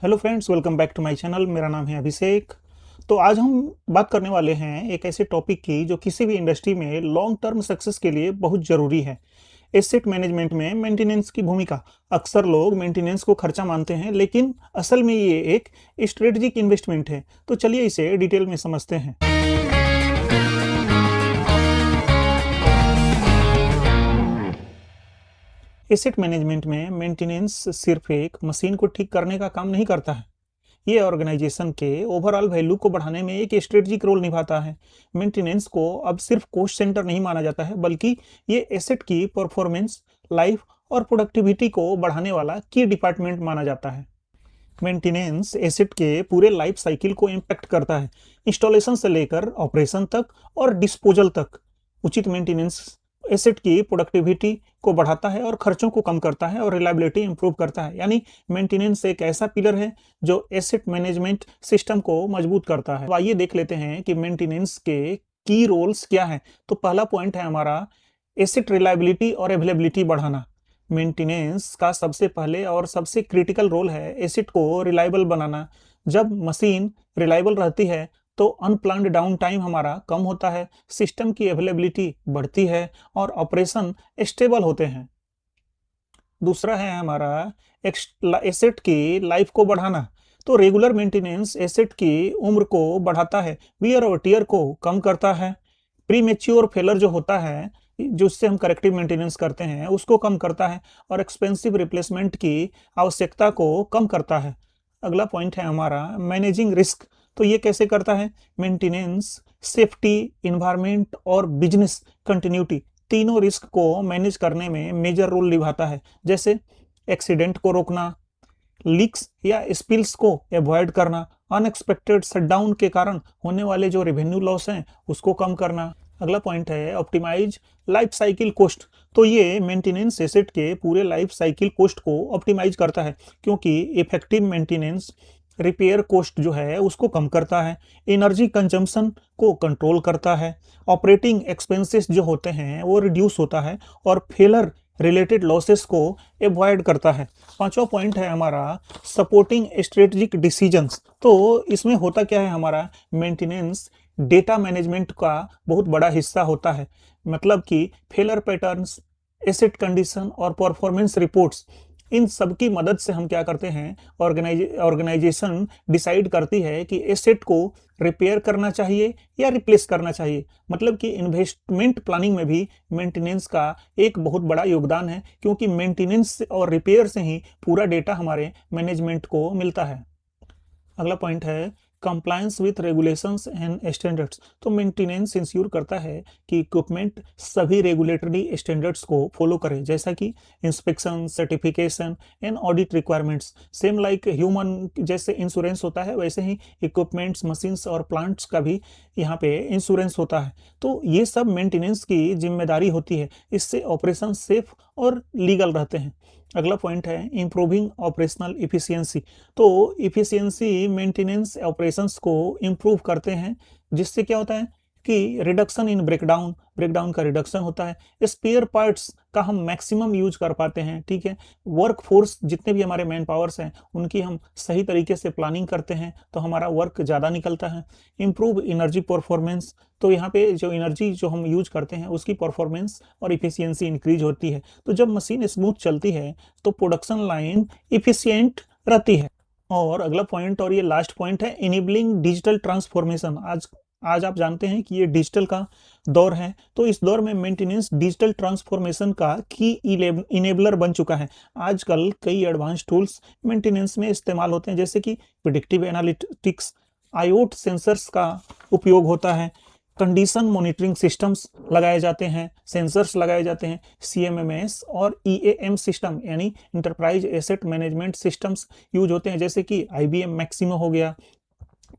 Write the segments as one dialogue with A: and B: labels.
A: Hello friends, welcome back to my channel. मेरा नाम है अभिषेक। तो आज हम बात करने वाले हैं एक ऐसे टॉपिक की जो किसी भी इंडस्ट्री में लॉन्ग टर्म सक्सेस के लिए बहुत ज़रूरी है। एसेट मैनेजमेंट में मेंटेनेंस की भूमिका। अक्सर लोग मेंटेनेंस को खर्चा मानते हैं, लेकिन असल में ये एक स्ट्रेटेजिक इन्वेस्टमेंट है। तो चलिए इसे डिटेल में समझते हैं। एसेट मैनेजमेंट में मेंटेनेंस सिर्फ एक मशीन को ठीक करने का काम नहीं करता है। ये ऑर्गेनाइजेशन के ओवरऑल वैल्यू को बढ़ाने में एक स्ट्रेटेजिक रोल निभाता है। मेंटेनेंस को अब सिर्फ कॉस्ट सेंटर नहीं माना जाता है, बल्कि ये एसेट की परफॉर्मेंस, लाइफ और प्रोडक्टिविटी को बढ़ाने वाला की डिपार्टमेंट माना जाता है। मेंटेनेंस एसेट के पूरे लाइफ साइकिल को इम्पैक्ट करता है, इंस्टॉलेशन से लेकर ऑपरेशन तक और डिस्पोजल तक। उचित मेंटेनेंस एसेट की प्रोडक्टिविटी को बढ़ाता है और खर्चों को कम करता है और रिलायबिलिटी इंप्रूव करता है। यानी मेंटेनेंस एक ऐसा पिलर है जो एसेट मैनेजमेंट सिस्टम को मजबूत करता है। तो आइए देख लेते हैं कि मेंटेनेंस के की रोल्स क्या हैं। तो पहला पॉइंट है हमारा एसेट रिलायबिलिटी और अवेलेबिलिटी बढ़ाना। मेंटेनेंस का सबसे पहले और सबसे क्रिटिकल रोल है एसेट को रिलायबल बनाना। जब मशीन रिलायबल रहती है तो अनप्लान्ड डाउन टाइम हमारा कम होता है, सिस्टम की अवेलेबिलिटी बढ़ती है और ऑपरेशन स्टेबल होते हैं। दूसरा है हमारा एसेट की लाइफ को बढ़ाना। तो रेगुलर मेंटेनेंस एसेट की उम्र को बढ़ाता है, वियर और टियर को कम करता है, प्रीमेच्योर फेलर जो होता है, जिससे हम करेक्टिव मेंटेनेंस करते हैं, उसको कम करता है और एक्सपेंसिव रिप्लेसमेंट की आवश्यकता को कम करता है। अगला पॉइंट है हमारा मैनेजिंग रिस्क। तो ये कैसे करता है? मेंटेनेंस सेफ्टी, इन्वायरमेंट और बिजनेस कंटिन्यूटी तीनों रिस्क को मैनेज करने में मेजर रोल निभाता है। जैसे एक्सीडेंट को रोकना, लीक्स या स्पिल्स को अवॉइड करना, अनएक्सपेक्टेड शटडाउन के कारण होने वाले जो रेवेन्यू लॉस हैं उसको कम करना। अगला पॉइंट है ऑप्टिमाइज लाइफ साइकिल कॉस्ट। तो ये मेंटेनेंस एसेट के पूरे लाइफ साइकिल कॉस्ट को ऑप्टिमाइज करता है, क्योंकि इफेक्टिव मेंटेनेंस रिपेयर कॉस्ट जो है उसको कम करता है, एनर्जी कंजम्पशन को कंट्रोल करता है, ऑपरेटिंग एक्सपेंसेस जो होते हैं वो रिड्यूस होता है और फेलर रिलेटेड लॉसेस को अवॉइड करता है। पांचवा पॉइंट है हमारा सपोर्टिंग स्ट्रेटेजिक डिसीजंस। तो इसमें होता क्या है, हमारा मेंटेनेंस डेटा मैनेजमेंट का बहुत बड़ा हिस्सा होता है। मतलब कि फेलर पैटर्न्स, एसेट कंडीशन और परफॉर्मेंस रिपोर्ट्स, इन सब की मदद से हम क्या करते हैं, ऑर्गेनाइजेशन डिसाइड करती है कि एसेट को रिपेयर करना चाहिए या रिप्लेस करना चाहिए। मतलब कि इन्वेस्टमेंट प्लानिंग में भी मेंटेनेंस का एक बहुत बड़ा योगदान है, क्योंकि मेंटेनेंस और रिपेयर से ही पूरा डेटा हमारे मैनेजमेंट को मिलता है। अगला पॉइंट है compliance with regulations and standards. तो मेंटेनेंस इंश्योर करता है कि इक्विपमेंट सभी रेगुलेटरी स्टैंडर्ड्स को फॉलो करे, जैसा कि inspection, certification and audit requirements. Same like human जैसे इंश्योरेंस होता है, वैसे ही इक्विपमेंट्स, मशीन्स और प्लांट्स का भी यहाँ पे इंश्योरेंस होता है। तो ये सब मेंटेनेंस की जिम्मेदारी होती है, इससे ऑपरेशन सेफ और लीगल रहते हैं। अगला पॉइंट है इंप्रूविंग ऑपरेशनल इफिशियंसी। तो इफिशियंसी मेंटेनेंस ऑपरेशंस को इम्प्रूव करते हैं, जिससे क्या होता है कि रिडक्शन इन ब्रेकडाउन, ब्रेकडाउन का रिडक्शन होता है, स्पेयर पार्ट्स का हम मैक्सिमम यूज कर पाते हैं। ठीक है, वर्क फोर्स जितने भी हमारे मैन पावर्स हैं उनकी हम सही तरीके से प्लानिंग करते हैं तो हमारा वर्क ज़्यादा निकलता है। Improve energy performance. तो यहाँ पे जो एनर्जी जो हम यूज करते हैं उसकी परफॉर्मेंस और इफिशियंसी इंक्रीज होती है। तो जब मशीन स्मूथ चलती है तो प्रोडक्शन लाइन इफिशियंट रहती है। और अगला पॉइंट और ये लास्ट पॉइंट है इनेबलिंग डिजिटल ट्रांसफॉर्मेशन। आज आप जानते हैं कि ये डिजिटल का दौर है, तो इस दौर में मेंटेनेंस डिजिटल ट्रांसफॉर्मेशन का की इनेबलर बन चुका है। आजकल कई एडवांस टूल्स मेंटेनेंस में इस्तेमाल होते हैं, जैसे कि प्रिडिक्टिव एनालिटिक्स, आईओटी सेंसर्स का उपयोग होता है, कंडीशन मॉनिटरिंग सिस्टम्स लगाए जाते हैं, सेंसर्स लगाए जाते हैं, सीएमएमएस और ईएएम सिस्टम यानी enterprise asset management systems use होते हैं, जैसे कि आईबीएम मैक्सिमो हो गया,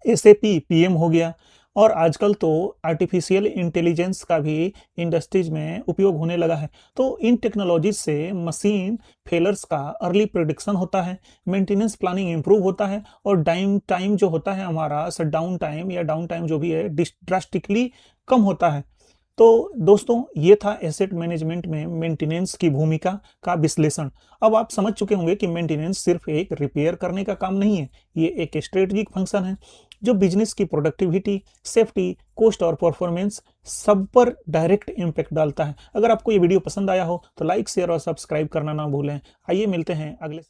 A: एसएपी पीएम हो गया। और आजकल तो आर्टिफिशियल इंटेलिजेंस का भी इंडस्ट्रीज में उपयोग होने लगा है। तो इन टेक्नोलॉजी से मशीन फेलर्स का अर्ली प्रिडिक्शन होता है, मेंटेनेंस प्लानिंग इंप्रूव होता है और डाउन टाइम जो होता है हमारा, शट डाउन टाइम या डाउन टाइम जो भी है, ड्रास्टिकली कम होता है। तो दोस्तों ये था एसेट मैनेजमेंट में मेंटेनेंस की भूमिका का विश्लेषण। अब आप समझ चुके होंगे कि मेंटेनेंस सिर्फ एक रिपेयर करने का काम नहीं है, ये एक स्ट्रेटेजिक फंक्शन है जो बिजनेस की प्रोडक्टिविटी, सेफ्टी, कॉस्ट और परफॉर्मेंस सब पर डायरेक्ट इम्पैक्ट डालता है। अगर आपको ये वीडियो पसंद आया हो तो लाइक, शेयर और सब्सक्राइब करना ना भूलें। आइए मिलते हैं अगले